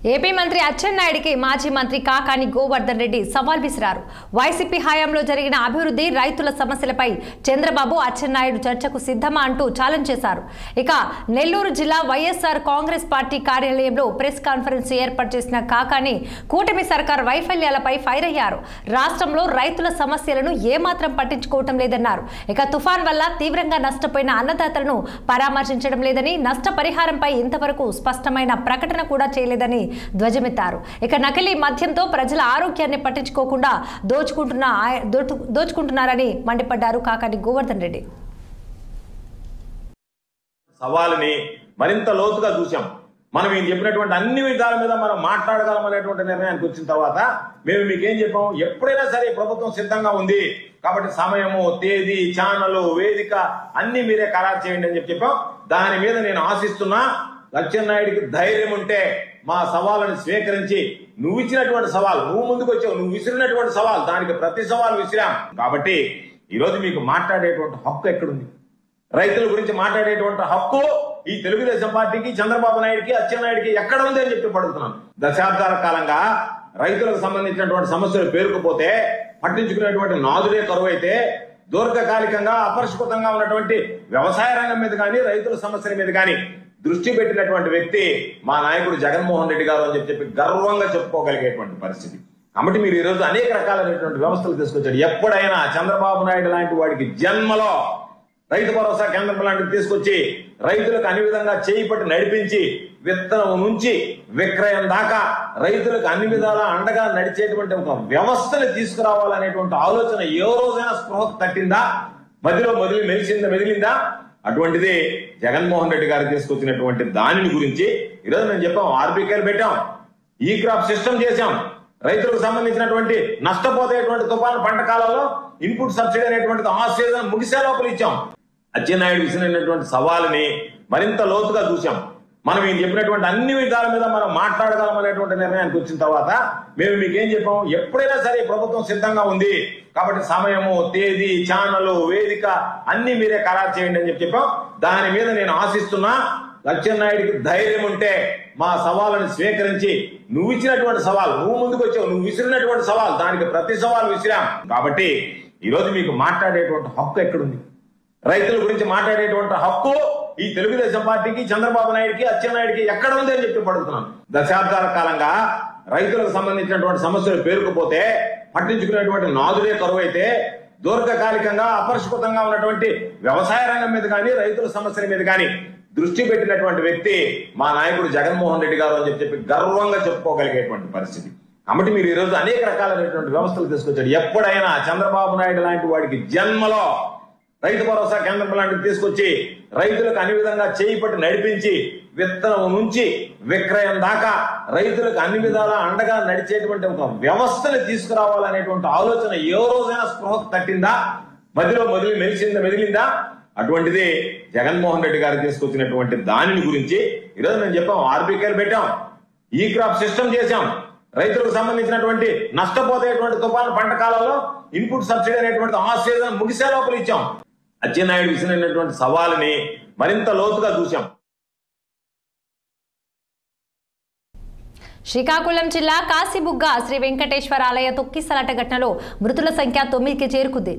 AP మంత్రి అచ్చెన్నాయుడికి మాజీ మంత్రి కాకాని గోవర్ధన్ రెడ్డి సవాల్ విసిరారు. వైసీపీ హయాంలో జరిగిన అభివృద్ధి, రైతుల సమస్యలపై చంద్రబాబు, అచ్చెన్నాయుడు చర్చకు సిద్ధమా అంటూ ఛాలెంజ్ చేశారు. ఇక నెల్లూరు జిల్లా వైఎస్ఆర్ కాంగ్రెస్ పార్టీ కార్యాలయంలో ప్రెస్ కాన్ఫరెన్స్ ఏర్పాటు చేసిన కాకాని కూటమి సర్కార్ వైఫల్యాలపై ఫైర్ అయ్యారు. రాష్ట్రంలో రైతుల సమస్యలను ఏమాత్రం పట్టించుకోవటం లేదన్నారు. ఇక తుఫాన్ వల్ల తీవ్రంగా నష్టపోయిన అన్నదాతలను పరామర్శించడం లేదని, నష్టపరిహారంపై ఇంతవరకు స్పష్టమైన ప్రకటన కూడా చేయలేదని ధ్వజమెత్తారు. ఇక నకిలీ మద్యంతో ప్రజల ఆరోగ్యాన్ని పట్టించుకోకుండా దోచుకుంటున్నారని మండిపడ్డారు కాకాని గోవర్ధన్ రెడ్డి. సవాలుని మరింత లోతుగా చూసాం. మనం ఈయన చెప్పినటువంటి అన్ని విధాల మీద మనం మాట్లాడగలం అనేటువంటి నిర్ణయానికి వచ్చిన తర్వాత మేము మీకేం చెప్పాం, ఎప్పుడైనా సరే ప్రభుత్వం సిద్ధంగా ఉంది కాబట్టి సమయము, తేదీ, ఛానల్, వేదిక అన్ని మీరే ఖరారు చేయండి అని చెప్పాం. దాని మీద నేను ఆశిస్తున్నా అచ్చెన్నాయుడికి ధైర్యం ఉంటే మా సవాళ్ళని స్వీకరించి, నువ్వు ఇచ్చినటువంటి సవాల్, నువ్వు ముందుకు వచ్చావు, నువ్వు విసిరినటువంటి సవాల్, దానికి ప్రతి సవాల్ విసిరాం. కాబట్టి ఈరోజు మీకు మాట్లాడేటువంటి హక్కు ఎక్కడుంది? రైతుల గురించి మాట్లాడేటువంటి హక్కు ఈ తెలుగుదేశం పార్టీకి, చంద్రబాబు నాయుడికి, అచ్చెన్నాయుడికి ఎక్కడ ఉంది అని చెప్పి పడుతున్నాను. దశాబ్దాల కాలంగా రైతులకు సంబంధించినటువంటి సమస్యలు పేరుకుపోతే పట్టించుకునేటువంటి నాదుడే కరువైతే, దీర్ఘకాలికంగా అపరిష్కృతంగా ఉన్నటువంటి వ్యవసాయ రంగం మీద కానీ, రైతుల సమస్యల మీద కానీ దృష్టి పెట్టినటువంటి వ్యక్తి మా నాయకుడు జగన్మోహన్ రెడ్డి గారు అని చెప్పి గర్వంగా చెప్పుకోగలిగేటువంటి పరిస్థితి. కాబట్టి మీరు ఈ రోజు అనేక రకాలైనటువంటి వ్యవస్థలు తీసుకొచ్చాడు. ఎప్పుడైనా చంద్రబాబు నాయుడు లాంటి వాడికి జన్మలో రైతు భరోసా కేంద్రం లాంటివి తీసుకొచ్చి రైతులకు అన్ని విధంగా చేయి పట్టి నడిపించి, విత్తనం నుంచి విక్రయం దాకా రైతులకు అన్ని విధాలా అండగా నడిచేటువంటి ఒక వ్యవస్థను తీసుకురావాలనేటువంటి ఆలోచన ఏ రోజైనా స్పృహ తట్టిందా? మధ్యలో మెదిలిందా? అటువంటిది జగన్మోహన్ రెడ్డి గారు తీసుకొచ్చినటువంటి దానిని గురించి ఈరోజు మేము చెప్పాం. ఆర్బీకేలు పెట్టాం, ఈ క్రాప్ సిస్టమ్ చేశాం, రైతులకు సంబంధించినటువంటి నష్టపోతేటువంటి తుఫాను పంట కాలంలో ఇన్పుట్ సబ్సిడీ అనేటువంటిది ఆ సీజన్ ముగిసే లోపల ఇచ్చాం. అచ్చెన్నాయుడు విసిరినటువంటి సవాలుని మరింత లోతుగా చూసాం. మనం ఈయన చెప్పినటువంటి అన్ని విధాల మీద మనం మాట్లాడగలం అనేటువంటి నిర్ణయానికి వచ్చిన తర్వాత మేము మీకేం చెప్పాం, ఎప్పుడైనా సరే ప్రభుత్వం సిద్ధంగా ఉంది కాబట్టి సమయము, తేదీ, ఛానల్, వేదిక అన్ని మీరే ఖరారు చేయండి అని చెప్పాం. దాని మీద నేను ఆశిస్తున్నా అచ్చెన్నాయుడికి ధైర్యం ఉంటే మా సవాళ్ళని స్వీకరించి, నువ్వు ఇచ్చినటువంటి సవాల్, నువ్వు ముందుకు వచ్చావు, నువ్వు విసిరినటువంటి సవాల్, దానికి ప్రతి సవాల్ విసిరాం. కాబట్టి ఈరోజు మీకు మాట్లాడేటువంటి హక్కు ఎక్కడుంది? రైతుల గురించి మాట్లాడేటువంటి హక్కు ఈ తెలుగుదేశం పార్టీకి, చంద్రబాబు నాయుడికి, అచ్చెన్నాయుడికి ఎక్కడ ఉంది అని చెప్పి పడుతున్నాను. దశాబ్దాల కాలంగా రైతులకు సంబంధించినటువంటి సమస్యలు పేరుకుపోతే పట్టించుకునేటువంటి నాదుడే కరువైతే, దీర్ఘకాలికంగా అపరిష్కృతంగా ఉన్నటువంటి వ్యవసాయ రంగం మీద కానీ, రైతుల సమస్యల మీద కానీ దృష్టి పెట్టినటువంటి వ్యక్తి మా నాయకుడు జగన్మోహన్ రెడ్డి గారు అని చెప్పి గర్వంగా చెప్పుకోగలిగేటువంటి పరిస్థితి. కాబట్టి మీరు ఈ రోజు అనేక రకాలైనటువంటి వ్యవస్థలు తీసుకొచ్చాడు. ఎప్పుడైనా చంద్రబాబు నాయుడు లాంటి వాడికి జన్మలో రైతు భరోసా కేంద్రం లాంటివి తీసుకొచ్చి రైతులకు అన్ని విధంగా చేయి పట్టి నడిపించి, విత్తనం నుంచి విక్రయం దాకా రైతులకు అన్ని విధాలా అండగా నడిచేటువంటి ఒక వ్యవస్థను తీసుకురావాలనేటువంటి ఆలోచన ఏ రోజైనా స్పృహ తట్టిందా? మధ్యలో మెదిలిందా? అటువంటిది జగన్మోహన్ రెడ్డి గారు తీసుకొచ్చినటువంటి దానిని గురించి ఈరోజు మేము చెప్పాం. ఆర్బీకేలు పెట్టాం, ఈ క్రాప్ సిస్టమ్ చేశాం, రైతులకు సంబంధించినటువంటి నష్టపోతేటువంటి తుఫాను పంట కాలంలో ఇన్పుట్ సబ్సిడీ అనేటువంటిది ఆ సీజన్ ముగిసే లోపల ఇచ్చాం. అచ్చెన్నాయుడు విసిరినటువంటి సవాలుని మరింత లోతుగా చూసాం. శ్రీకాకుళం జిల్లా కాశీబుగ్గ శ్రీ వెంకటేశ్వర ఆలయ తొక్కిసలాట ఘటనలో మృతుల సంఖ్య 9కి చేరుకుంది.